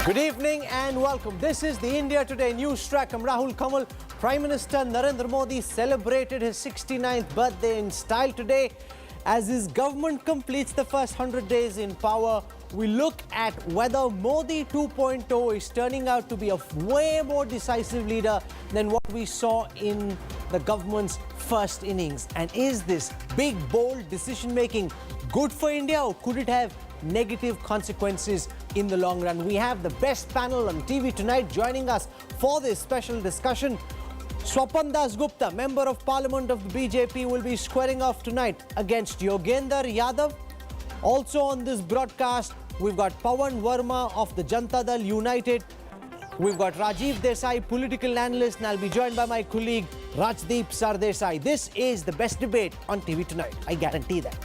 Good evening and welcome. This is the India Today Newstrack. I'm Rahul Kanwal. Prime Minister Narendra Modi celebrated his 69th birthday in style today. As his government completes the first 100 days in power, we look at whether Modi 2.0 is turning out to be a way more decisive leader than what we saw in the government's first innings. And is this big, bold decision-making good for India, or could it have negative consequences in the long run? We have the best panel on TV tonight. Joining us for this special discussion, Swapan Gupta, Member of Parliament of the BJP, will be squaring off tonight against Yogendra Yadav. Also on this broadcast, we've got Pawan Verma of the Janata Dal United. We've got Rajiv Desai, political analyst, and I'll be joined by my colleague Rajdeep Sardesai. This is the best debate on TV tonight. I guarantee that.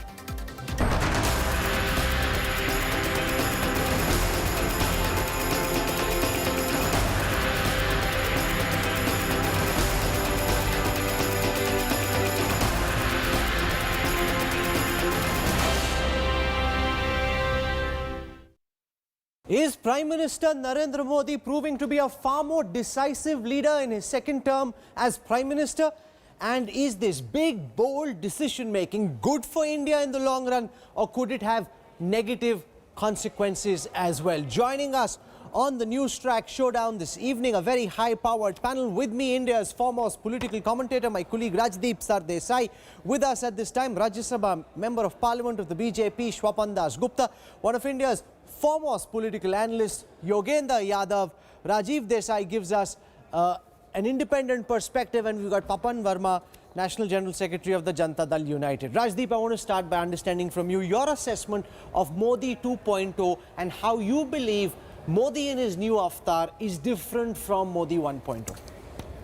Is Prime Minister Narendra Modi proving to be a far more decisive leader in his second term as Prime Minister? And is this big, bold decision-making good for India in the long run, or could it have negative consequences as well? Joining us on the Newstrack showdown this evening, a very high-powered panel. With me, India's foremost political commentator, my colleague Rajdeep Sardesai. With us at this time, Rajya Sabha Member of Parliament of the BJP, Swapan Gupta, one of India's foremost political analyst, Yogendra Yadav. Rajiv Desai gives us an independent perspective, and we've got Pawan Verma, National General Secretary of the Janata Dal United. Rajdeep, I want to start by understanding from you your assessment of Modi 2.0 and how you believe Modi in his new avatar is different from Modi 1.0.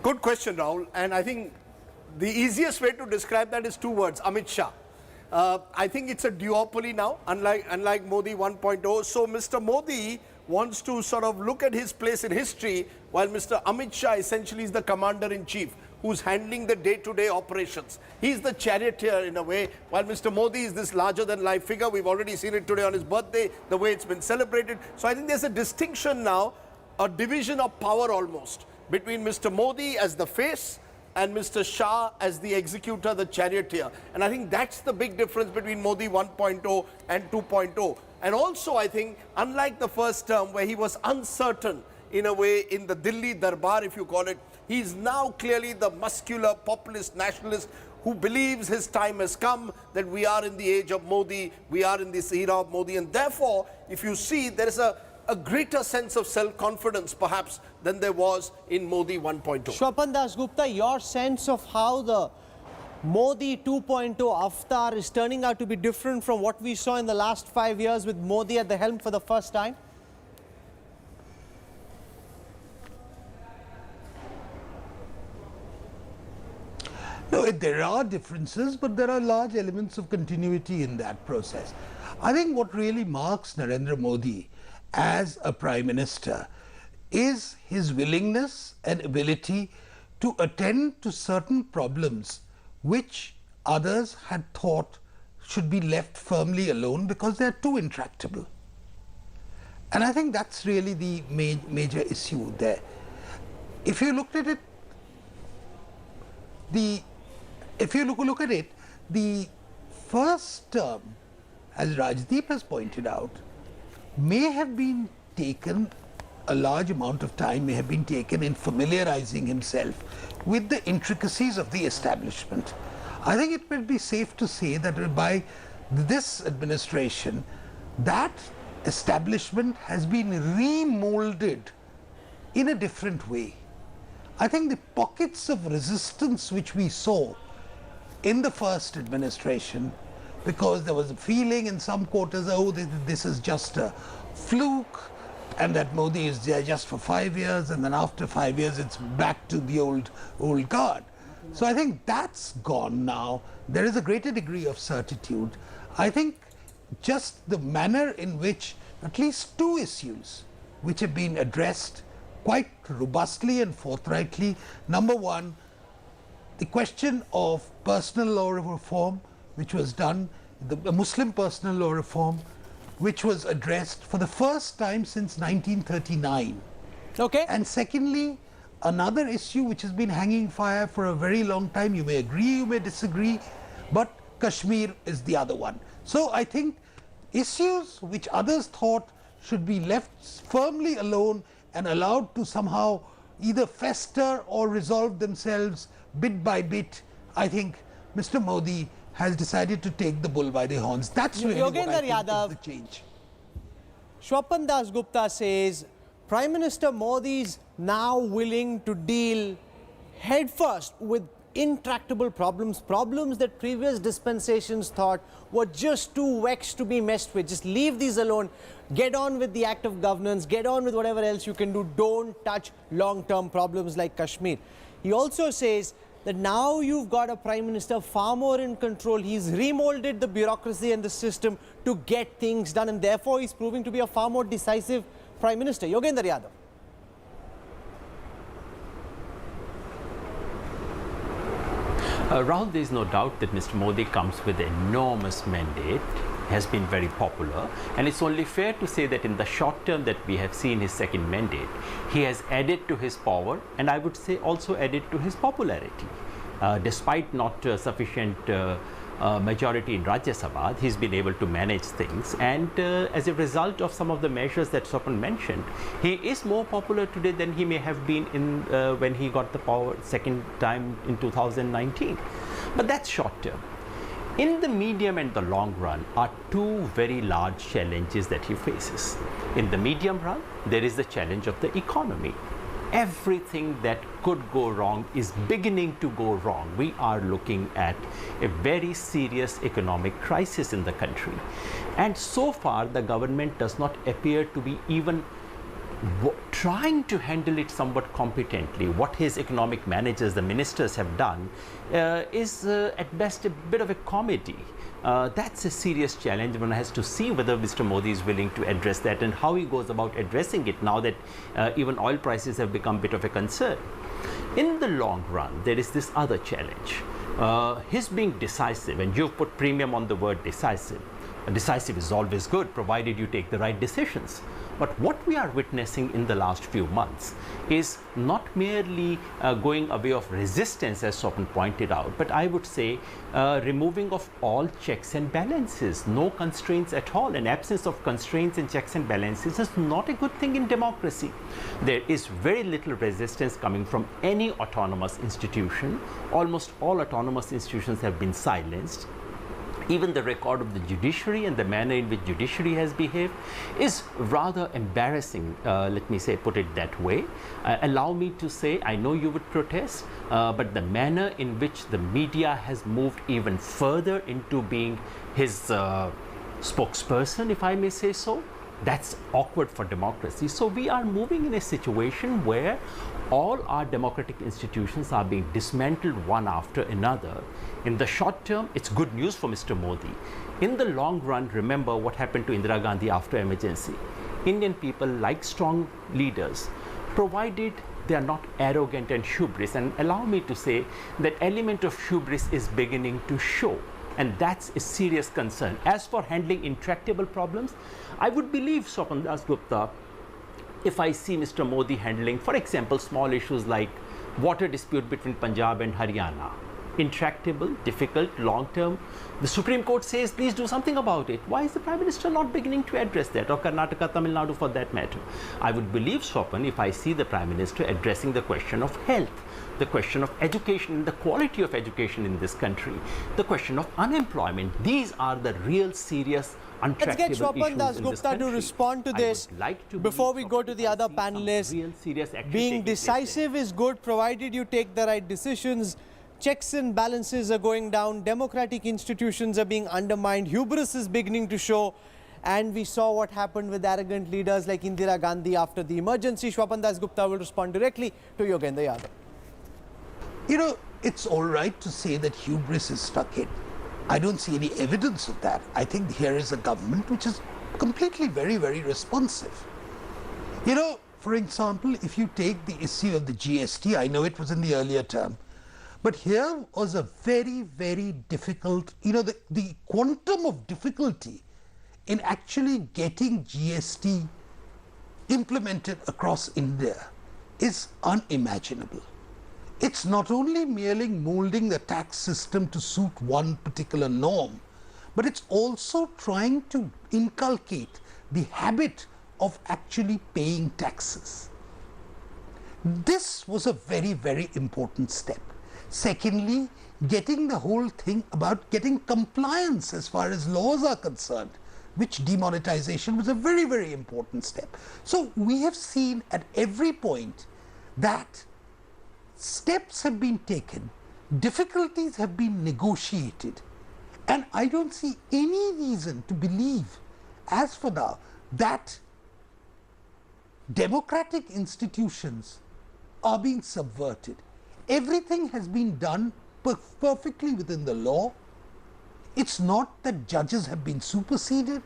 Good question, Rahul. And I think the easiest way to describe that is two words: Amit Shah. I think it's a duopoly now, unlike Modi 1.0. So Mr. Modi wants to sort of look at his place in history, while Mr. Amit Shah essentially is the commander-in-chief who's handling the day-to-day operations. He's the charioteer in a way, while Mr. Modi is this larger-than-life figure. We've already seen it today on his birthday, the way it's been celebrated. So I think there's a distinction now, a division of power almost, between Mr. Modi as the face and Mr. Shah as the executor, the charioteer. And I think that's the big difference between Modi 1.0 and 2.0. And also, I think, unlike the first term where he was uncertain in a way in the Delhi Darbar, if you call it, he's now clearly the muscular populist nationalist who believes his time has come, that we are in the age of Modi, we are in this era of Modi. And therefore, if you see, there is a greater sense of self-confidence perhaps than there was in Modi 1.0. Swapan Gupta, your sense of how the Modi 2.0 avatar is turning out to be different from what we saw in the last 5 years with Modi at the helm for the first time? No, there are differences, but there are large elements of continuity in that process. I think what really marks Narendra Modi as a Prime Minister is his willingness and ability to attend to certain problems which others had thought should be left firmly alone because they're too intractable. And I think that's really the major issue there. If you looked at it, look at it, the first term, as Rajdeep has pointed out, may have been taken, a large amount of time may have been taken in familiarizing himself with the intricacies of the establishment. I think it would be safe to say that by this administration, that establishment has been remolded in a different way. I think the pockets of resistance which we saw in the first administration, because there was a feeling in some quarters, oh, this is just a fluke, and that Modi is there just for 5 years, and then after 5 years it's back to the old guard. So I think that's gone now. There is a greater degree of certitude. I think just the manner in which at least two issues which have been addressed quite robustly and forthrightly. Number one, the question of personal law reform, which was done, the Muslim personal law reform, which was addressed for the first time since 1939. Okay. And secondly, another issue which has been hanging fire for a very long time, you may agree, you may disagree, but Kashmir is the other one. So I think issues which others thought should be left firmly alone and allowed to somehow either fester or resolve themselves bit by bit, I think Mr. Modi has decided to take the bull by the horns. That's really what I think is the change. Shwapan Das Gupta says Prime Minister Modi is now willing to deal headfirst with intractable problems, problems that previous dispensations thought were just too vexed to be messed with. Just leave these alone, get on with the act of governance, get on with whatever else you can do, don't touch long-term problems like Kashmir. He also says that now you've got a Prime Minister far more in control. He's remolded the bureaucracy and the system to get things done, and therefore he's proving to be a far more decisive Prime Minister. Yogendra Yadav. Rahul, there is no doubt that Mr. Modi comes with an enormous mandate, has been very popular, and it's only fair to say that in the short term that we have seen his second mandate, he has added to his power, and I would say also added to his popularity. Despite not sufficient majority in Rajya Sabha, he's been able to manage things, and as a result of some of the measures that Swapan mentioned, he is more popular today than he may have been in when he got the power second time in 2019. But that's short term. In the medium and the long run are two very large challenges that he faces. In the medium run, there is the challenge of the economy. Everything that could go wrong is beginning to go wrong. We are looking at a very serious economic crisis in the country. And so far, the government does not appear to be even trying to handle it somewhat competently. What his economic managers, the ministers, have done is at best a bit of a comedy. That's a serious challenge. One has to see whether Mr. Modi is willing to address that and how he goes about addressing it now that even oil prices have become a bit of a concern. In the long run, there is this other challenge. His being decisive, and you've put premium on the word decisive. Decisive is always good, provided you take the right decisions. But what we are witnessing in the last few months is not merely going away of resistance, as Swapan pointed out, but I would say removing of all checks and balances, no constraints at all. An absence of constraints and checks and balances is not a good thing in democracy. There is very little resistance coming from any autonomous institution. Almost all autonomous institutions have been silenced. Even the record of the judiciary and the manner in which judiciary has behaved is rather embarrassing, let me say, put it that way. Allow me to say, I know you would protest, but the manner in which the media has moved even further into being his spokesperson, if I may say so, that's awkward for democracy. So we are moving in a situation where all our democratic institutions are being dismantled one after another. In the short term, it's good news for Mr. Modi. In the long run, remember what happened to Indira Gandhi after emergency. Indian people like strong leaders, provided they are not arrogant and hubris. And allow me to say that element of hubris is beginning to show. And that's a serious concern. As for handling intractable problems, I would believe Swapan Das Gupta if I see Mr. Modi handling, for example, small issues like water dispute between Punjab and Haryana. Intractable, difficult, long-term. The Supreme Court says, please do something about it. Why is the Prime Minister not beginning to address that? Or Karnataka, Tamil Nadu for that matter. I would believe, Swapan, if I see the Prime Minister addressing the question of health, the question of education, the quality of education in this country, the question of unemployment. These are the real serious untractable issues. Let's get Shwapan Das Gupta to respond to this before we go to the other panelists. Being decisive is good provided you take the right decisions. Checks and balances are going down. Democratic institutions are being undermined. Hubris is beginning to show. And we saw what happened with arrogant leaders like Indira Gandhi after the emergency. Shwapan Das Gupta will respond directly to Yogendra Yadav. You know, it's all right to say that hubris is stuck in. I don't see any evidence of that. I think here is a government which is completely very, very responsive. You know, for example, if you take the issue of the GST, I know it was in the earlier term, but here was a very, very difficult, you know, the quantum of difficulty in actually getting GST implemented across India is unimaginable. It's not only merely molding the tax system to suit one particular norm, but it's also trying to inculcate the habit of actually paying taxes. This was a very, very important step. Secondly, getting the whole thing about getting compliance as far as laws are concerned, which demonetization was a very, very important step. So we have seen at every point that steps have been taken, difficulties have been negotiated, and I don't see any reason to believe, as for now, that democratic institutions are being subverted. Everything has been done perfectly within the law. It's not that judges have been superseded.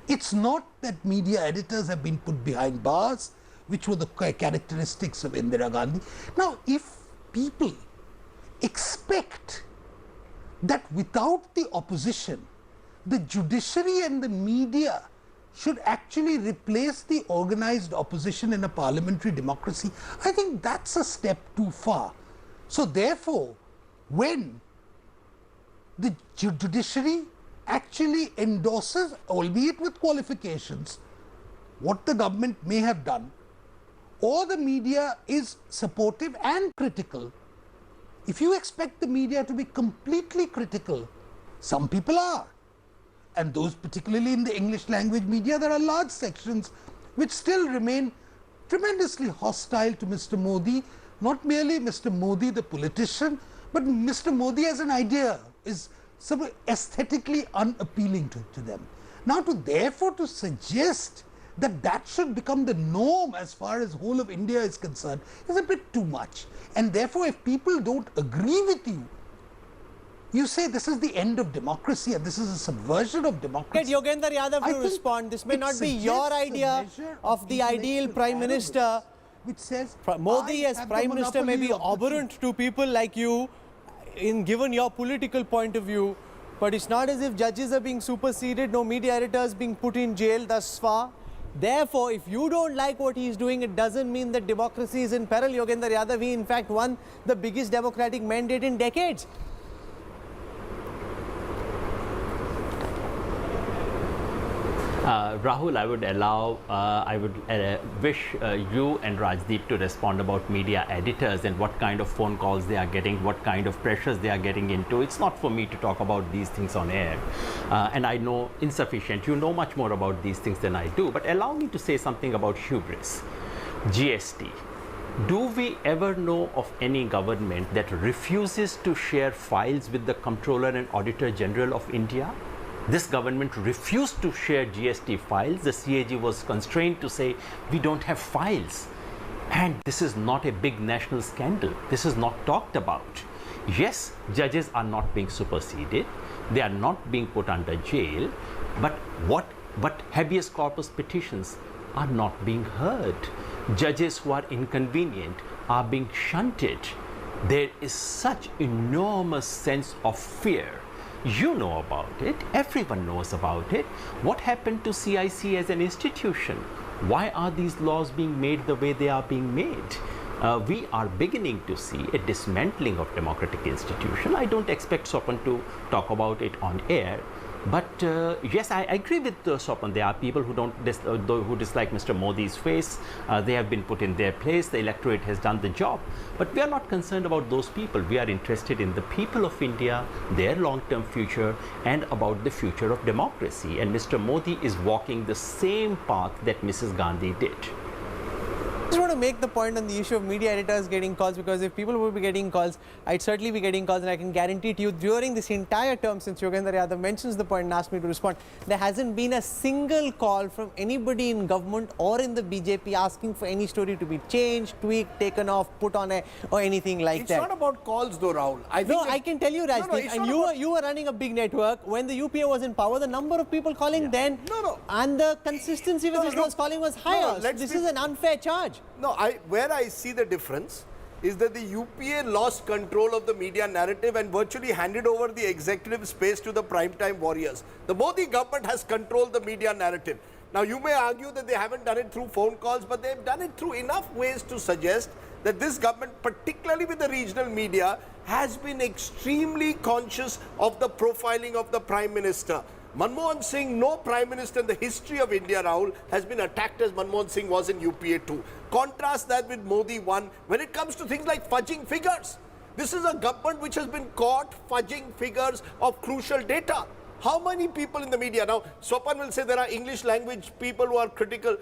It's not that media editors have been put behind bars, which were the characteristics of Indira Gandhi. Now, if people expect that without the opposition, the judiciary and the media should actually replace the organized opposition in a parliamentary democracy, I think that's a step too far. So therefore, when the judiciary actually endorses, albeit with qualifications, what the government may have done, or the media is supportive and critical, if you expect the media to be completely critical, some people are. And those particularly in the English language media, there are large sections which still remain tremendously hostile to Mr. Modi, not merely Mr. Modi the politician, but Mr. Modi as an idea is aesthetically unappealing to them. Now therefore to suggest that that should become the norm as far as whole of India is concerned is a bit too much. And therefore if people don't agree with you, you say this is the end of democracy and this is a subversion of democracy. Get Yogendra Yadav to respond. This may not be your idea of the ideal Prime Minister. Which says Modi as Prime Minister may be aberrant to people like you, given your political point of view, but it's not as if judges are being superseded, no media editors being put in jail thus far. Therefore, if you don't like what he's doing, it doesn't mean that democracy is in peril. Yogendra Yadav, he in fact won the biggest democratic mandate in decades. Rahul, I would wish you and Rajdeep to respond about media editors and what kind of phone calls they are getting, what kind of pressures they are getting into. It's not for me to talk about these things on air. And I know insufficient. You know much more about these things than I do. But allow me to say something about hubris. GST. Do we ever know of any government that refuses to share files with the Comptroller and Auditor General of India? This government refused to share GST files. The CAG was constrained to say, we don't have files. And this is not a big national scandal. This is not talked about. Yes, judges are not being superseded. They are not being put under jail. But habeas corpus petitions are not being heard. Judges who are inconvenient are being shunted. There is such enormous sense of fear. You know about it, everyone knows about it. What happened to CIC as an institution? Why are these laws being made the way they are being made? We are beginning to see a dismantling of democratic institution. I don't expect Sopan to talk about it on air. But yes, I agree with Sopan. There are people who dislike Mr. Modi's face. They have been put in their place. The electorate has done the job. But we are not concerned about those people. We are interested in the people of India, their long-term future, and about the future of democracy. And Mr. Modi is walking the same path that Mrs. Gandhi did. I just want to make the point on the issue of media editors getting calls, because if people would be getting calls, I'd certainly be getting calls, and I can guarantee to you during this entire term, since Yogendra Yadav mentions the point and asked me to respond, there hasn't been a single call from anybody in government or in the BJP asking for any story to be changed, tweaked, taken off, put on or anything like that. It's not about calls though, Rahul. I can tell you, Rajdeep, and you were running a big network. When the UPA was in power, the number of people calling then and the consistency with those calling was higher. So this is an unfair charge. No, where I see the difference is that the UPA lost control of the media narrative and virtually handed over the executive space to the primetime warriors. The Modi government has controlled the media narrative. Now, you may argue that they haven't done it through phone calls, but they've done it through enough ways to suggest that this government, particularly with the regional media, has been extremely conscious of the profiling of the Prime Minister. Manmohan Singh, no Prime Minister in the history of India, Rahul, has been attacked as Manmohan Singh was in UPA 2. Contrast that with Modi 1 when it comes to things like fudging figures. This is a government which has been caught fudging figures of crucial data. How many people in the media? Now, Swapan will say there are English language people who are critical,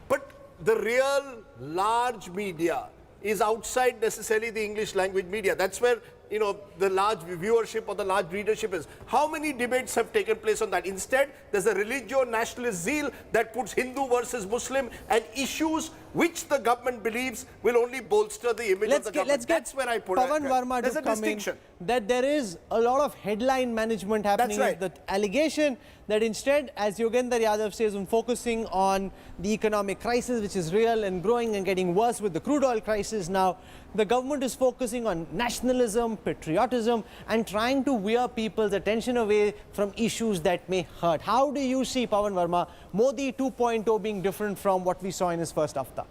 but the real large media is outside necessarily the English language media. That's where, you know, the large viewership or the large readership is. How many debates have taken place on that? Instead, there's a religio-nationalist zeal that puts Hindu versus Muslim and issues which the government believes will only bolster the image of the government. That's where I put it. Pawan Verma there's to a come distinction. In, that there is a lot of headline management happening. That's right. The allegation that instead, as Yogendra Yadav says, on focusing on the economic crisis, which is real and growing and getting worse with the crude oil crisis now, the government is focusing on nationalism, patriotism, and trying to veer people's attention away from issues that may hurt. How do you see, Pawan Verma, Modi 2.0 being different from what we saw in his first hafta?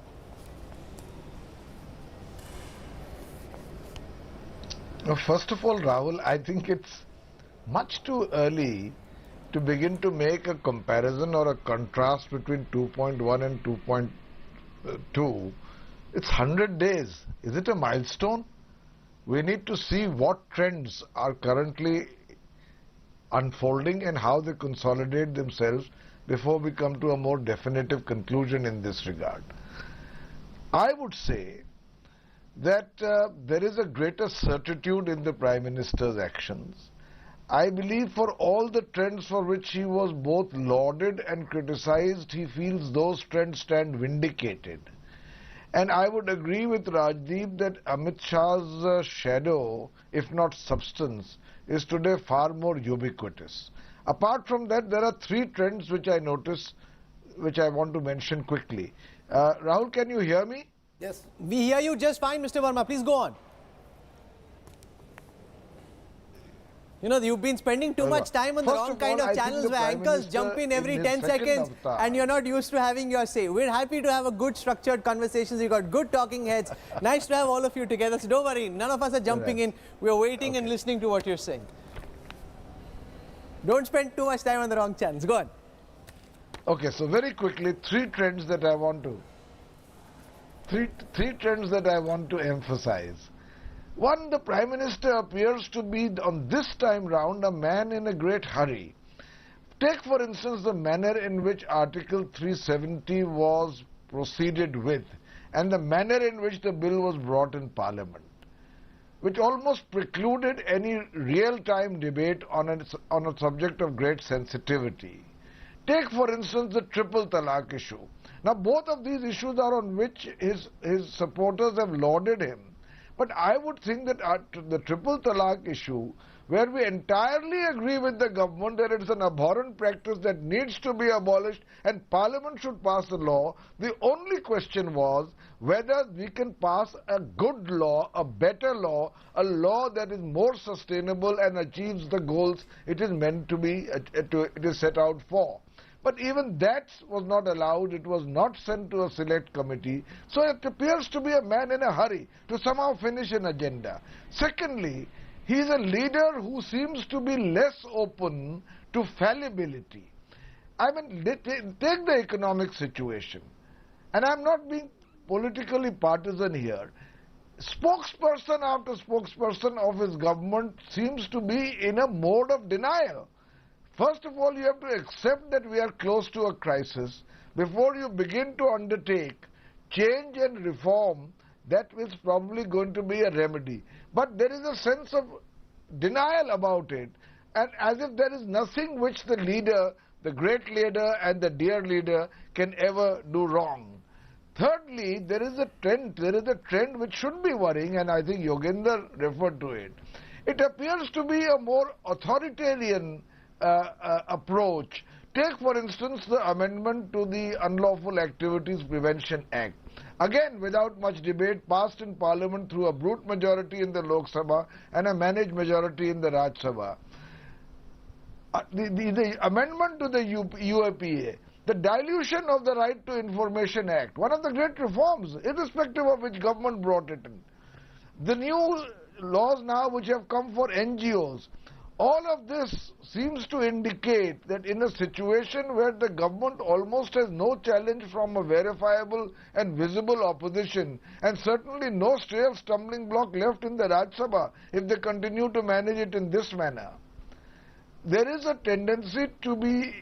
First of all, Rahul, I think it's much too early to begin to make a comparison or a contrast between 2.1 and 2.2. It's 100 days. Is it a milestone? We need to see what trends are currently unfolding and how they consolidate themselves before we come to a more definitive conclusion in this regard. I would say that there is a greater certitude in the Prime Minister's actions. I believe for all the trends for which he was both lauded and criticized, he feels those trends stand vindicated. And I would agree with Rajdeep that Amit Shah's shadow, if not substance, is today far more ubiquitous. Apart from that, there are three trends which I notice, which I want to mention quickly. Rahul, can you hear me? Yes. We hear you just fine, Mr. Verma. Please go on. You know, you've been spending too much time on the wrong kind of channels where anchors jump in every 10 seconds and you're not used to having your say. We're happy to have a good structured conversations. You've got good talking heads. Nice to have all of you together. So don't worry, none of us are jumping in. We're waiting and listening to what you're saying. Don't spend too much time on the wrong channels. Go on. Okay, so very quickly, three trends that I want to emphasize. One, the Prime Minister appears to be, on this time round, a man in a great hurry. Take, for instance, the manner in which Article 370 was proceeded with and the manner in which the bill was brought in Parliament, which almost precluded any real-time debate on a subject of great sensitivity. Take, for instance, the triple talaq issue. Now, both of these issues are on which his supporters have lauded him. But I would think that the triple talaq issue, where we entirely agree with the government that it's an abhorrent practice that needs to be abolished and Parliament should pass a law, the only question was whether we can pass a good law, a better law, a law that is more sustainable and achieves the goals it is meant to be, it is set out for. But even that was not allowed. It was not sent to a select committee. So it appears to be a man in a hurry to somehow finish an agenda. Secondly, he is a leader who seems to be less open to fallibility. I mean, take the economic situation. And I'm not being politically partisan here. Spokesperson after spokesperson of his government seems to be in a mode of denial. First of all, you have to accept that we are close to a crisis before you begin to undertake change and reform. That is probably going to be a remedy. But there is a sense of denial about it, and as if there is nothing which the leader, the great leader and the dear leader can ever do wrong. Thirdly, there is a trend which should be worrying, and I think Yogendra referred to it. It appears to be a more authoritarian approach. Take, for instance, the amendment to the Unlawful Activities Prevention Act. again without much debate, passed in Parliament through a brute majority in the Lok Sabha and a managed majority in the Raj Sabha. The amendment to the UAPA, the dilution of the Right to Information Act, one of the great reforms, irrespective of which government brought it in. The new laws now which have come for NGOs, all of this seems to indicate that in a situation where the government almost has no challenge from a verifiable and visible opposition, and certainly no real stumbling block left in the Raj Sabha if they continue to manage it in this manner, there is a tendency to be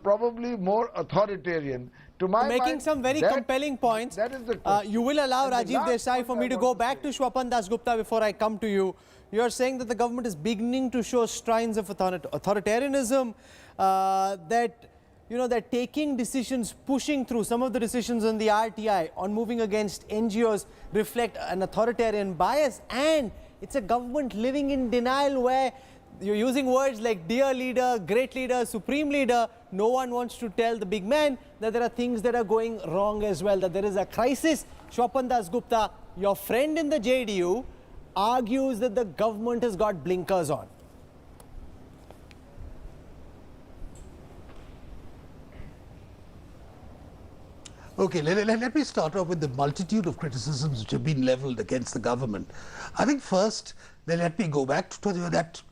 probably more authoritarian. To my Making mind, some very compelling points. That is the question. You will allow And the Rajiv last Desai point for me I to want go to back say- to Shwapan Das Gupta before I come to you. You are saying that the government is beginning to show signs of authoritarianism, that they're taking decisions, pushing through some of the decisions on the RTI, on moving against NGOs, reflect an authoritarian bias, and it's a government living in denial where you're using words like dear leader, great leader, supreme leader. No one wants to tell the big man that there are things that are going wrong as well, that there is a crisis. Shwapan Das Gupta, your friend in the JDU, argues that the government has got blinkers on. Okay, let me start off with the multitude of criticisms which have been leveled against the government. I think first, let me go back to that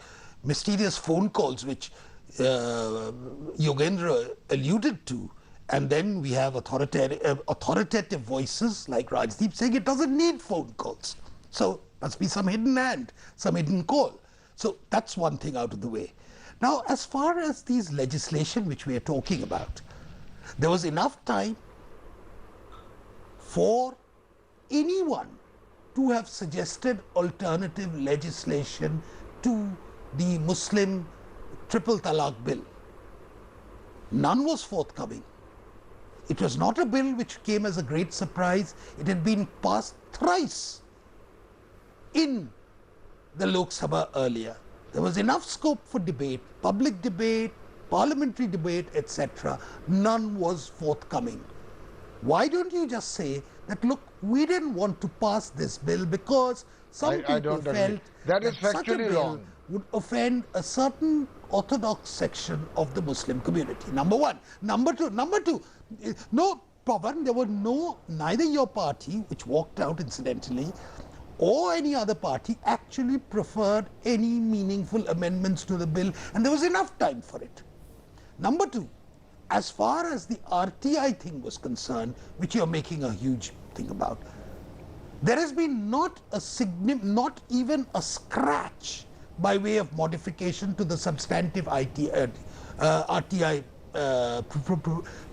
mysterious phone calls which Yogendra alluded to, and then we have authoritative voices like Rajdeep saying it doesn't need phone calls. So must be some hidden hand, some hidden call. So that's one thing out of the way. Now, as far as these legislation which we are talking about, there was enough time for anyone to have suggested alternative legislation to the Muslim triple talaq bill. None was forthcoming. It was not a bill which came as a great surprise. It had been passed thrice in the Lok Sabha earlier. There was enough scope for debate, public debate, parliamentary debate, etc. None was forthcoming. Why don't you just say that, look, we didn't want to pass this bill because some people felt that is such a factually bill wrong. would offend a certain orthodox section of the Muslim community. Number one. Number two, no problem, there were neither your party, which walked out incidentally, or any other party actually preferred any meaningful amendments to the bill, and there was enough time for it. Number two, as far as the RTI thing was concerned, which you're making a huge thing about, there has been not even a scratch by way of modification to the substantive RTI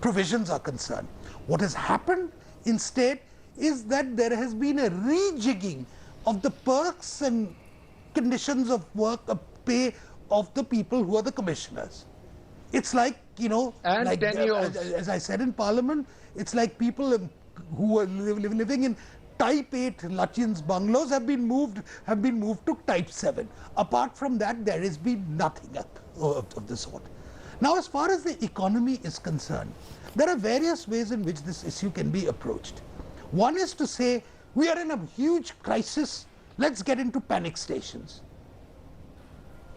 provisions are concerned. What has happened instead is that there has been a rejigging of the perks and conditions of work, pay of the people who are the commissioners. It's like, And like, tenures. as I said in Parliament, it's like people who are living in Type 8 Lutyens bungalows have been moved to Type 7. Apart from that, there has been nothing of the sort. Now, as far as the economy is concerned, there are various ways in which this issue can be approached. One is to say, we are in a huge crisis, let's get into panic stations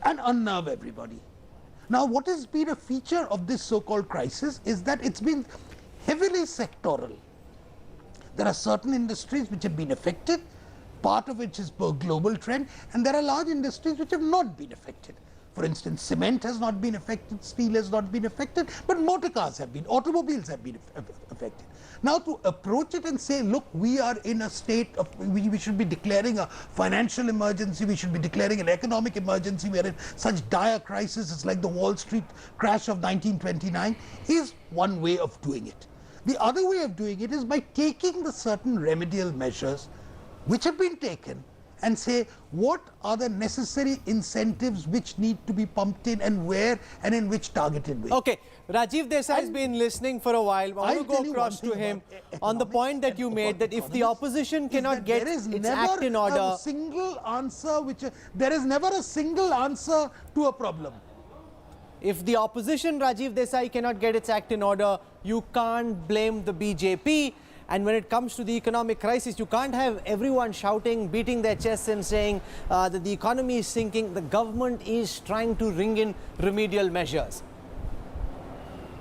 and unnerve everybody. Now, what has been a feature of this so-called crisis is that it's been heavily sectoral. There are certain industries which have been affected, part of which is a global trend, and there are large industries which have not been affected. For instance, cement has not been affected, steel has not been affected, but motor cars have been, automobiles have been affected. Now, to approach it and say, look, we are in a state of, we should be declaring a financial emergency, we should be declaring an economic emergency, we are in such dire crisis, it's like the Wall Street crash of 1929, is one way of doing it. The other way of doing it is by taking the certain remedial measures which have been taken and say what are the necessary incentives which need to be pumped in and where and in which targeted way. Okay, Rajiv Desai has been listening for a while. I want to go across to him on the point that you made, that if the opposition cannot get its act in order... There is never a single answer to a problem. If the opposition, Rajiv Desai, cannot get its act in order, you can't blame the BJP. And when it comes to the economic crisis, you can't have everyone shouting, beating their chests and saying that the economy is sinking. The government is trying to ring in remedial measures.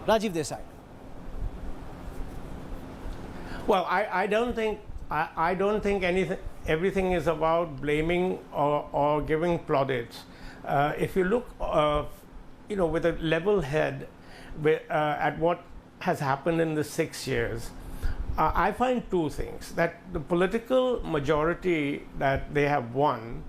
Rajiv Desai. Well, I don't think everything is about blaming or giving plaudits. If you look, with a level head at what has happened in the 6 years, I find two things. That the political majority that they have won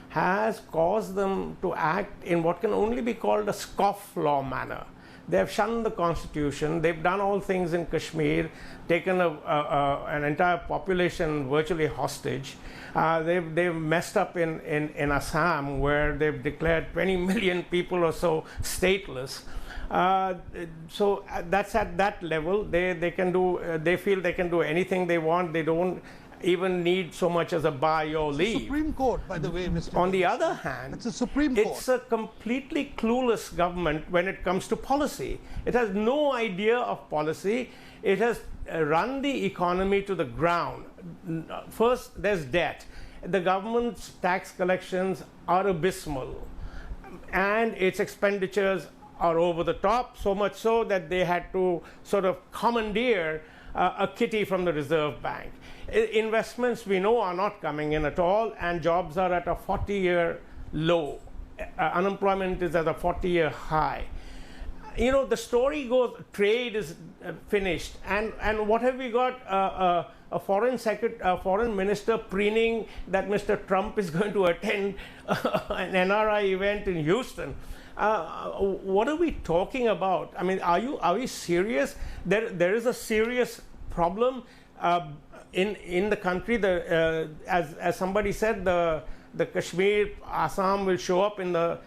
has caused them to act in what can only be called a scofflaw manner. They have shunned the constitution. They've done all things in Kashmir, taken an entire population virtually hostage. They've messed up in Assam, where they've declared 20 million people or so stateless. So that's at that level. They can do. They feel they can do anything they want. They don't even need so much as a by your leave. Supreme Court, by the way, Mr. On the other hand, it's a Supreme Court. It's a completely clueless government when it comes to policy. It has no idea of policy. It has run the economy to the ground. First, there's debt. The government's tax collections are abysmal, and its expenditures are over the top, so much so that they had to sort of commandeer a kitty from the Reserve Bank. Investments, we know, are not coming in at all, and jobs are at a 40-year low. Unemployment is at a 40-year high. The story goes, trade is finished, and what have we got? A foreign minister preening that Mr. Trump is going to attend an NRI event in Houston. What are we talking about? I mean, are we serious? There is a serious problem in the country. As somebody said, the Kashmir, Assam will show up in the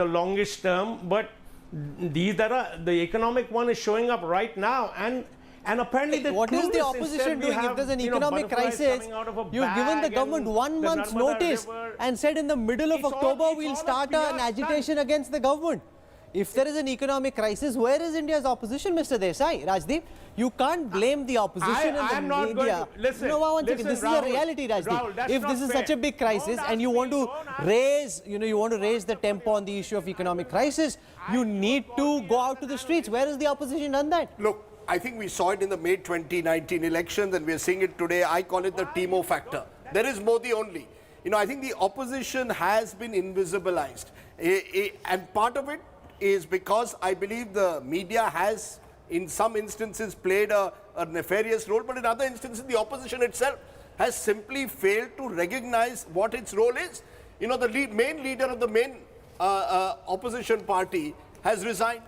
longish term, but the economic one is showing up right now, and apparently what is the opposition doing? If there's an economic crisis, you've given the government 1 month's notice and said in the middle of October we'll start an agitation against the government. If there is an economic crisis, where is India's opposition, Mr. Desai? Rajdeep, you can't blame the opposition and the media. Listen, this is a reality, Rajdeep. If this is such a big crisis and you want to raise, the tempo on the issue of economic crisis, you need to go out to the streets. Where has the opposition done that? Look, I think we saw it in the May 2019 elections, and we are seeing it today. I call it the Timo factor. There is Modi only. I think the opposition has been invisibilized. And part of it is because I believe the media has, in some instances, played a nefarious role, but in other instances, the opposition itself has simply failed to recognize what its role is. The main leader of the main opposition party has resigned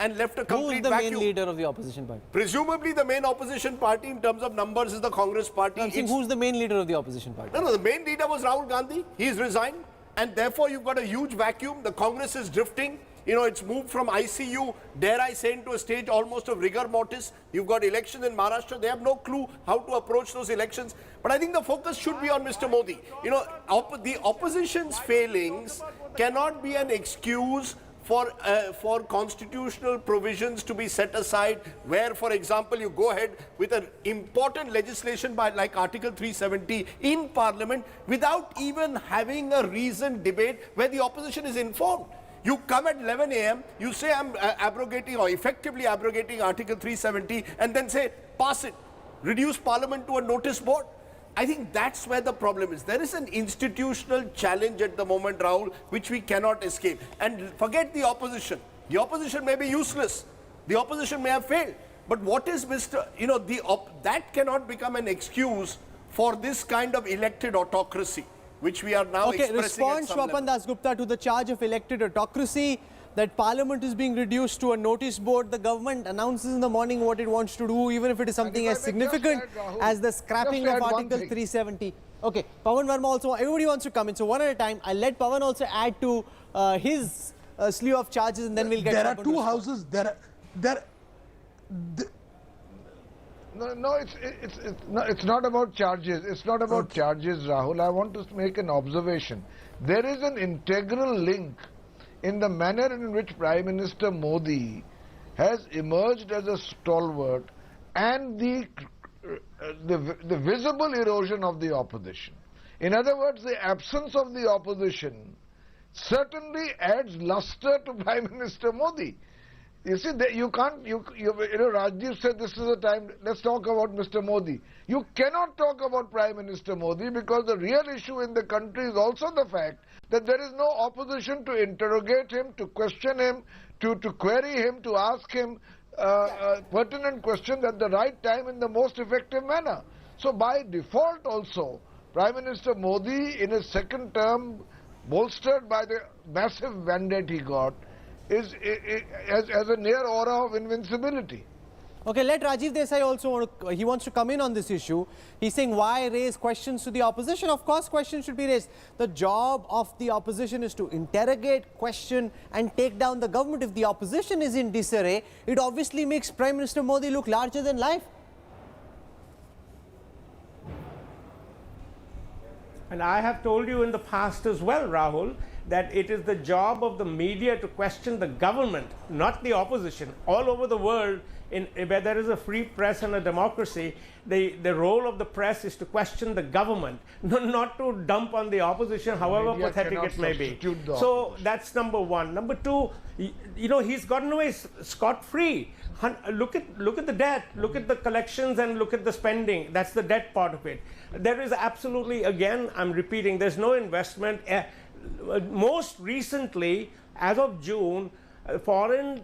and left a complete vacuum. Who is the main leader of the opposition party? Presumably the main opposition party in terms of numbers is the Congress party. I'm saying who's the main leader of the opposition party? No, the main leader was Rahul Gandhi. He's resigned, and therefore you've got a huge vacuum. The Congress is drifting. It's moved from ICU, dare I say, into a stage almost of rigor mortis. You've got elections in Maharashtra. They have no clue how to approach those elections. But I think the focus should be on Mr. Modi. The opposition's failings cannot be an excuse for constitutional provisions to be set aside, where, for example, you go ahead with an important legislation like Article 370 in Parliament without even having a reasoned debate where the opposition is informed. You come at 11 a.m., you say I'm abrogating or effectively abrogating Article 370, and then say pass it, reduce Parliament to a notice board. I think that's where the problem is. There is an institutional challenge at the moment, Rahul, which we cannot escape. And forget the opposition. The opposition may be useless. The opposition may have failed. But what is that cannot become an excuse for this kind of elected autocracy, which we are now expressing at some level. Shwapan Dasgupta to the charge of elected autocracy, that Parliament is being reduced to a notice board. The government announces in the morning what it wants to do, even if it is something as significant as the scrapping of Article 370. Okay, Pawan Verma also, everybody wants to come in. So one at a time, I'll let Pawan also add to his slew of charges, and then we'll get There are two houses. No, it's not about charges. It's not about charges, Rahul. I want to make an observation. There is an integral link in the manner in which Prime Minister Modi has emerged as a stalwart and the the visible erosion of the opposition. In other words, the absence of the opposition certainly adds luster to Prime Minister Modi. You see, you can't, Rajdeep said this is a time, let's talk about Mr. Modi. You cannot talk about Prime Minister Modi because the real issue in the country is also the fact that there is no opposition to interrogate him, to question him, to query him, to ask him pertinent questions at the right time in the most effective manner. So by default also, Prime Minister Modi in his second term, bolstered by the massive mandate he got, has a near aura of invincibility. Okay, let Rajiv Desai also, he wants to come in on this issue. He's saying, why raise questions to the opposition? Of course, questions should be raised. The job of the opposition is to interrogate, question and take down the government. If the opposition is in disarray, it obviously makes Prime Minister Modi look larger than life. And I have told you in the past as well, Rahul, that it is the job of the media to question the government, not the opposition. All over the world, where there is a free press and a democracy, the role of the press is to question the government, not to dump on the opposition, however pathetic it may be. So that's number one. Number two, he's gotten away scot-free. Look at the debt, look at the collections and look at the spending. That's the debt part of it. There is absolutely, again, I'm repeating, there's no investment. Most recently, as of June, foreign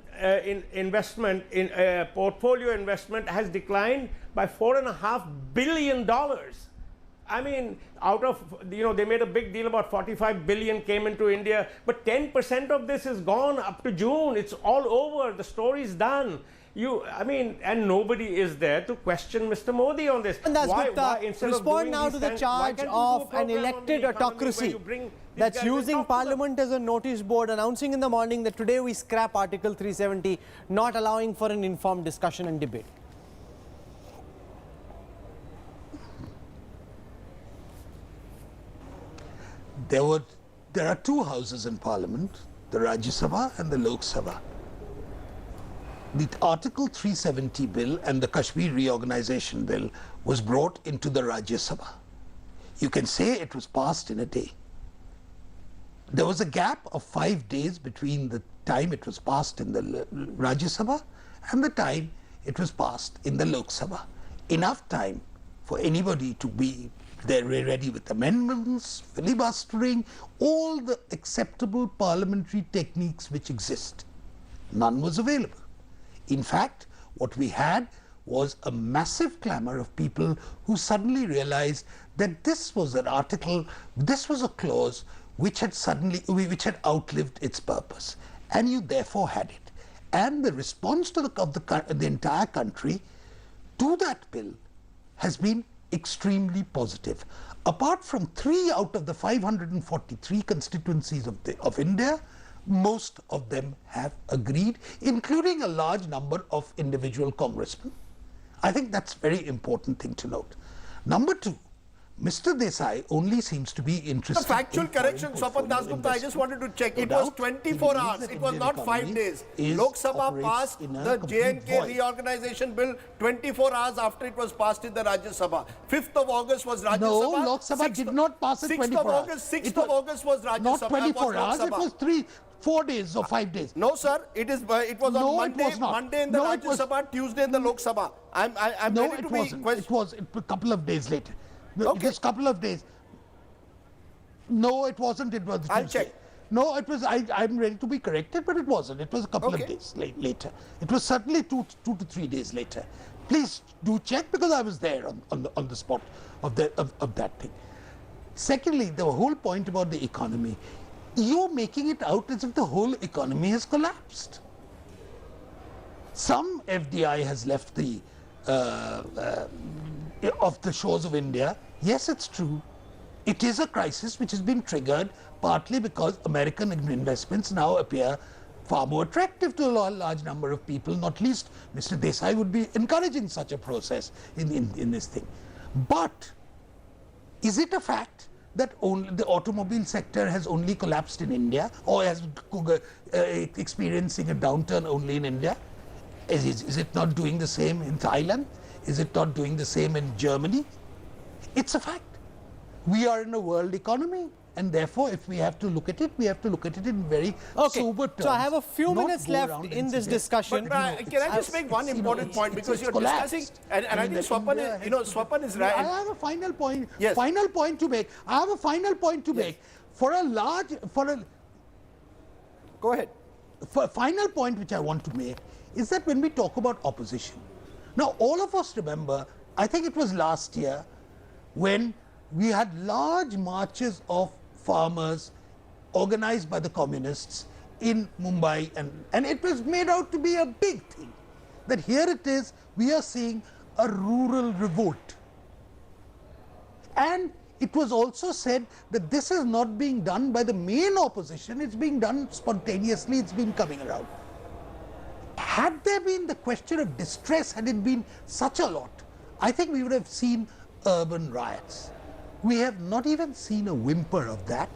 investment in portfolio investment has declined by $4.5 billion. I mean, out of, they made a big deal about 45 billion came into India, but 10% of this is gone up to June. It's all over. The story's done. And nobody is there to question Mr. Modi on this. And that's respond now to the charge of an elected autocracy that's using Parliament as a notice board, announcing in the morning that today we scrap Article 370, not allowing for an informed discussion and debate. There are two houses in Parliament, the Rajya Sabha and the Lok Sabha. The Article 370 bill and the Kashmir Reorganization Bill was brought into the Rajya Sabha. You can say it was passed in a day. There was a gap of 5 days between the time it was passed in the Rajya Sabha and the time it was passed in the Lok Sabha. Enough time for anybody to be there ready with amendments, filibustering, all the acceptable parliamentary techniques which exist. None was available. In fact, what we had was a massive clamor of people who suddenly realized that this was an article, this was a clause which had outlived its purpose, and you therefore had it. And the response of the entire country to that bill has been extremely positive. Apart from 3 out of the 543 constituencies of India, most of them have agreed, including a large number of individual congressmen. I think that's a very important thing to note. Number two, Mr. Desai only seems to be interested in factual correction, Swapan Dasgupta, I just wanted to check. It was 24 hours. It was not 5 days. Lok Sabha passed the J&K reorganization bill 24 hours after it was passed in the Rajya Sabha. 5th of August was Rajya Sabha. No, Lok Sabha did not pass it 24 hours. 6th of August was Rajya Sabha. Not 24 hours, it was 4 days or 5 days. No, sir. It was on Monday in the Rajya Sabha, Tuesday in the Lok Sabha. I'm ready to be questioned. It was a couple of days later. Okay. Just a couple of days. No, it wasn't. It was Tuesday. I'll check. No, it was. I'm ready to be corrected, but it wasn't. It was a couple of days later. It was certainly 2 to 3 days later. Please do check, because I was there on the spot of that thing. Secondly, the whole point about the economy, you're making it out as if the whole economy has collapsed. Some FDI has left the of the shores of India. Yes, it's true. It is a crisis which has been triggered partly because American investments now appear far more attractive to a large number of people, not least Mr. Desai would be encouraging such a process in this thing. But is it a fact that only the automobile sector has only collapsed in India, or has experiencing a downturn only in India? Is it not doing the same in Thailand? Is it not doing the same in Germany? It's a fact. We are in a world economy, and therefore, if we have to look at it, we have to look at it in very sober terms. So I have a few not minutes go left around in and this suggest- discussion. But can I just make one important point, because you're discussing, and I think Swapan is right. I have a final point. Yes. Final point to make. I have a final point to make. Go ahead. Final point which I want to make is that when we talk about opposition, now all of us remember, I think it was last year, when we had large marches of farmers organized by the communists in Mumbai, and it was made out to be a big thing. That here it is, we are seeing a rural revolt. And it was also said that this is not being done by the main opposition, it's being done spontaneously, it's been coming around. Had there been the question of distress, had it been such a lot, I think we would have seen urban riots. We have not even seen a whimper of that.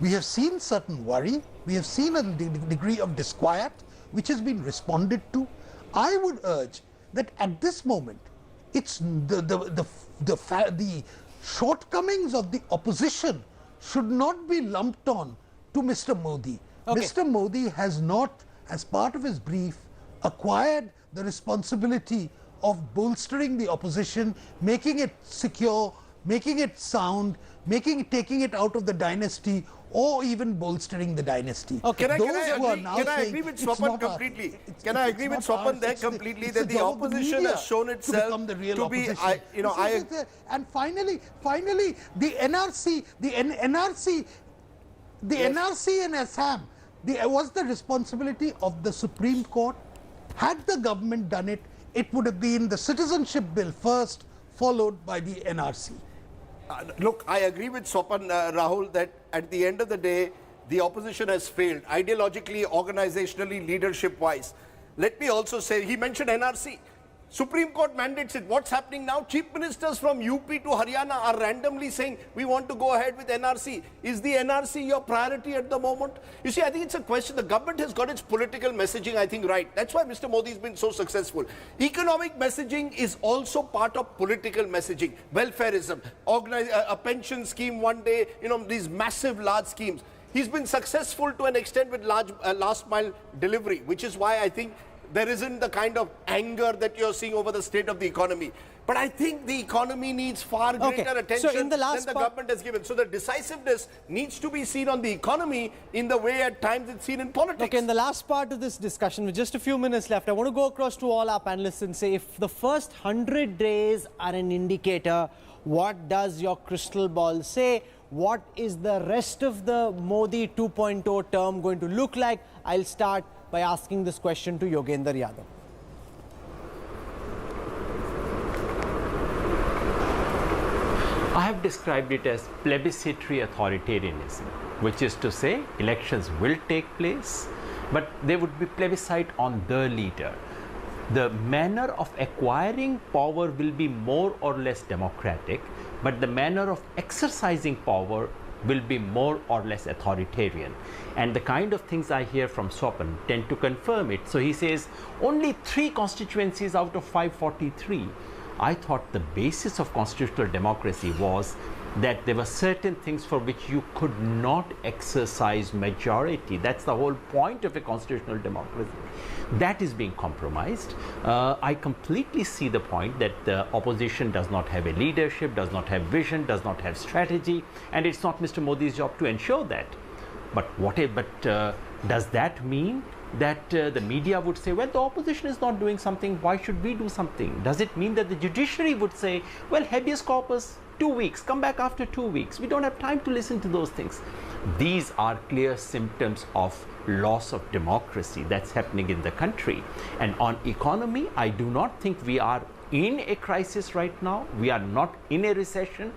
We have seen certain worry, we have seen a degree of disquiet which has been responded to. I would urge that at this moment, it's the shortcomings of the opposition should not be lumped on to Mr. Modi. Okay. Mr. Modi has not, as part of his brief, acquired the responsibility of bolstering the opposition, making it secure, making it sound, taking it out of the dynasty, or even bolstering the dynasty. Okay. Can I agree with Swapan completely? Can I agree with Swapan there completely that the opposition has shown itself to be, and finally, the NRC in Assam, was the responsibility of the Supreme Court. Had the government done it, it would have been the citizenship bill first, followed by the NRC. Look, I agree with Swapan, Rahul, that at the end of the day, the opposition has failed, ideologically, organizationally, leadership-wise. Let me also say, he mentioned NRC. Supreme Court mandates it. What's happening now? Chief ministers from UP to Haryana are randomly saying, we want to go ahead with NRC. Is the NRC your priority at the moment? You see, I think it's a question. The government has got its political messaging, I think, right. That's why Mr. Modi has been so successful. Economic messaging is also part of political messaging. Welfareism, a pension scheme one day, these massive large schemes. He's been successful to an extent with large last mile delivery, which is why I think there isn't the kind of anger that you're seeing over the state of the economy. But I think the economy needs far greater attention than the government has given. So the decisiveness needs to be seen on the economy in the way at times it's seen in politics. Okay, in the last part of this discussion, with just a few minutes left, I want to go across to all our panelists and say, if the first 100 days are an indicator, what does your crystal ball say? What is the rest of the Modi 2.0 term going to look like? I'll start by asking this question to Yogendra Yadav. I have described it as plebiscitary authoritarianism, which is to say elections will take place, but there would be plebiscite on the leader. The manner of acquiring power will be more or less democratic, but the manner of exercising power will be more or less authoritarian. And the kind of things I hear from Swapan tend to confirm it. So he says only 3 constituencies out of 543. I thought the basis of constitutional democracy was that there were certain things for which you could not exercise majority. That's the whole point of a constitutional democracy. That is being compromised. I completely see the point that the opposition does not have a leadership, does not have vision, does not have strategy, and it's not Mr. Modi's job to ensure that. But does that mean that the media would say, well, the opposition is not doing something, why should we do something? Does it mean that the judiciary would say, well, habeas corpus, 2 weeks, come back after 2 weeks? We don't have time to listen to those things. These are clear symptoms of loss of democracy that's happening in the country. And on economy, I do not think we are in a crisis right now. We are not in a recession.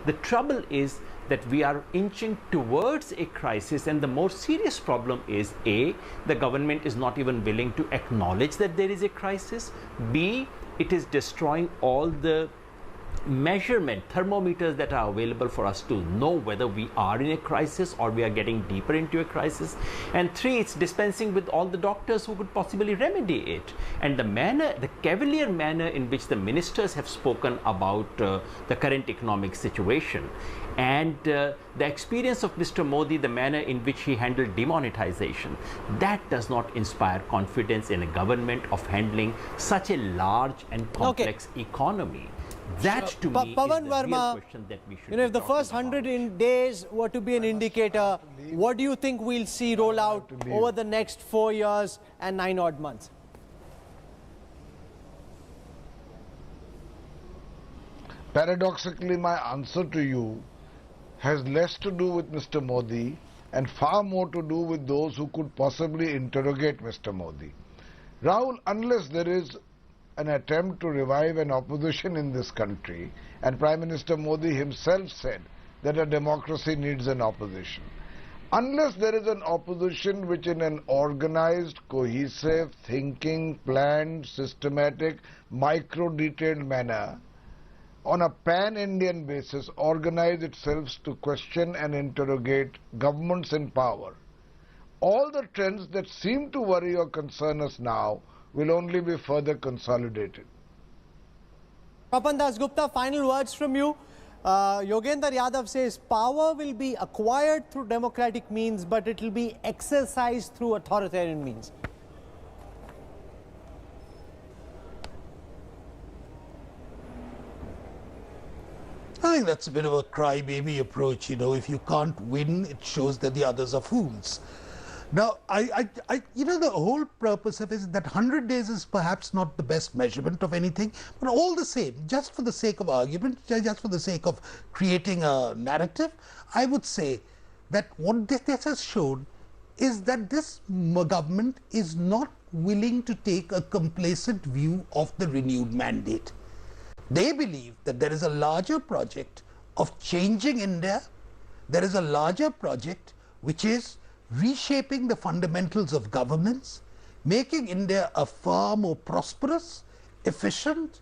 The trouble is that we are inching towards a crisis, and the more serious problem is A, the government is not even willing to acknowledge that there is a crisis. B, it is destroying all the measurement thermometers that are available for us to know whether we are in a crisis or we are getting deeper into a crisis. And 3, it's dispensing with all the doctors who could possibly remedy it. And the cavalier manner in which the ministers have spoken about the current economic situation, and the experience of Mr. Modi, the manner in which he handled demonetization, that does not inspire confidence in a government of handling such a large and complex economy. That to me is Pawan the Verma, real question that we should you know, be if the talking first about. 100 days were to be an indicator, what do you think we'll see roll out over the next 4 years and 9 odd months? Paradoxically, my answer to you has less to do with Mr. Modi and far more to do with those who could possibly interrogate Mr. Modi. Rahul, unless there is an attempt to revive an opposition in this country, and Prime Minister Modi himself said that a democracy needs an opposition, unless there is an opposition which in an organized, cohesive, thinking, planned, systematic, micro-detailed manner, on a pan-Indian basis, organize itself to question and interrogate governments in power, all the trends that seem to worry or concern us now will only be further consolidated. Papan Das Gupta, final words from you. Yogendra Yadav says power will be acquired through democratic means, but it will be exercised through authoritarian means. I think that's a bit of a crybaby approach. You know, if you can't win, it shows that the others are fools. Now, you know, the whole purpose of it is that 100 days is perhaps not the best measurement of anything, but all the same, just for the sake of argument, just for the sake of creating a narrative, I would say that what this has shown is that this government is not willing to take a complacent view of the renewed mandate. They believe that there is a larger project of changing India. There is a larger project which is reshaping the fundamentals of governance, making India a far more prosperous, efficient,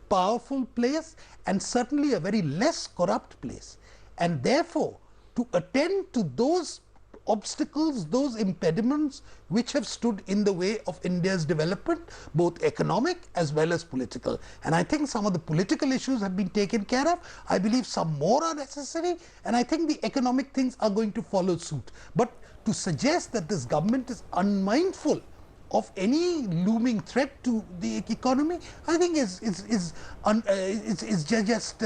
powerful place, and certainly a very less corrupt place. And therefore, to attend to those obstacles, those impediments which have stood in the way of India's development, both economic as well as political. And I think some of the political issues have been taken care of. I believe some more are necessary, and I think the economic things are going to follow suit. But to suggest that this government is unmindful of any looming threat to the economy, I think is just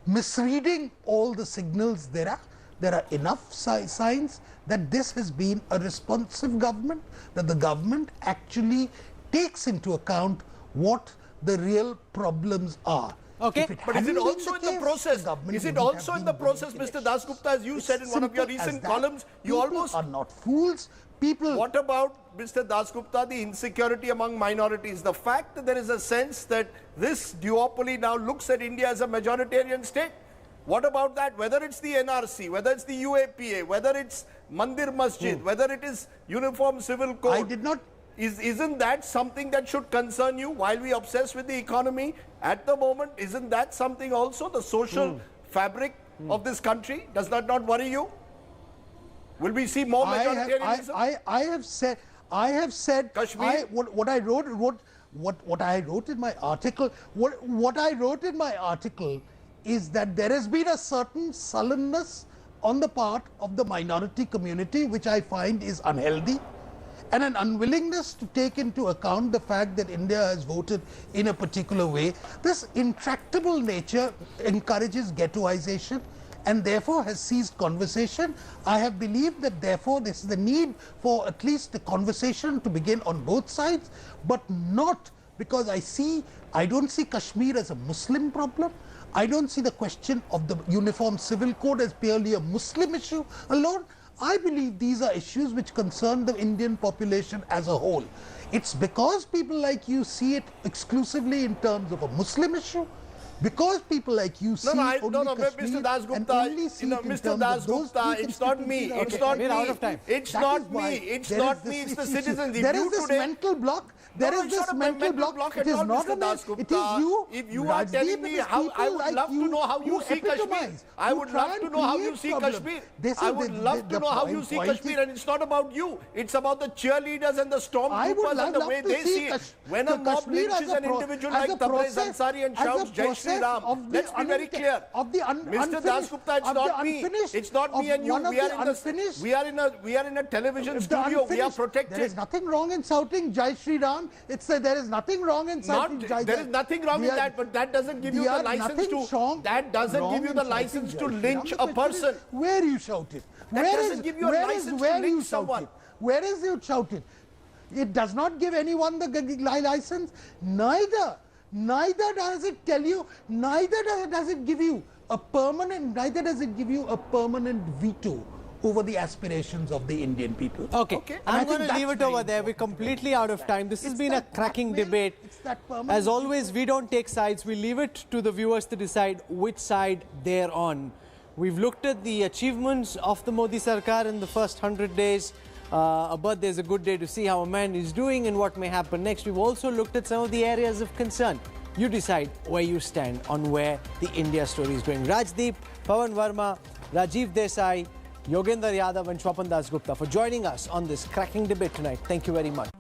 misreading all the signals there are. There are enough signs that this has been a responsive government, that the government actually takes into account what the real problems are. Okay, but is it also in the process? Is it also in the process, Mr. Das Gupta, as you said in one of your recent columns, you almost are not fools. People. What about, Mr. Das Gupta, the insecurity among minorities? The fact that there is a sense that this duopoly now looks at India as a majoritarian state. What about that? Whether it's the NRC, whether it's the UAPA, whether it's Mandir Masjid, whether it is Uniform Civil Code. I did not. Isn't that something that should concern you while we obsess with the economy at the moment? Isn't that something also, the social fabric of this country? Does that not worry you? Will we see more majoritarianism? I have said Kashmir? what I wrote in my article. What I wrote in my article is that there has been a certain sullenness on the part of the minority community, which I find is unhealthy, and an unwillingness to take into account the fact that India has voted in a particular way. This intractable nature encourages ghettoization and therefore has ceased conversation. I have believed that therefore this is the need for at least the conversation to begin on both sides, but not because I don't see Kashmir as a Muslim problem. I don't see the question of the Uniform Civil Code as purely a Muslim issue alone. I believe these are issues which concern the Indian population as a whole. It's because people like you see it exclusively in terms of a Muslim issue, because people like you see only Kashmir Mr. Das and Gupta, only see it in Mr. terms Das of those Gupta, three it's not me. constituencies. It's not we're me. out of time. It's That not is why me. It's there not is me. this It's the issue. citizens. If There you is this today, mental block There No, is it's this not a mental block. at It is all, not Mr. a man. Dasgupta. It is you. If you are telling me how, I would love to know how you see Kashmir. I would love to know how you see Kashmir. I would love to know how you see Kashmir, and it's not about you. It's about the cheerleaders and the stormtroopers and the way they see it. When a mob lynches an individual like Tabriz Ansari and shouts Jai Shri Ram, let's be very clear. Mr. Dasgupta, it's not me. It's not me and you. We are in a television studio. We are protected. There is nothing wrong in shouting Jai Shri Ram. There is nothing wrong in shouting Jai. There is nothing wrong in that, but that doesn't give you the license to. That doesn't give you the license to lynch a person. Where you shout it? That doesn't give you a license to lynch someone. Where is you shouted? It does not give anyone the license. Neither does it tell you. Neither does it give you a permanent. Neither does it give you a permanent veto over the aspirations of the Indian people. Okay. I'm going to leave it over there. We're completely out of time. This has been a cracking debate. As always, we don't take sides. We leave it to the viewers to decide which side they're on. We've looked at the achievements of the Modi Sarkar in the first 100 days. A birthday is a good day to see how a man is doing and what may happen next. We've also looked at some of the areas of concern. You decide where you stand on where the India story is going. Rajdeep, Pawan Verma, Rajiv Desai, Yogendra Yadav and Swapan Dasgupta for joining us on this cracking debate tonight. Thank you very much.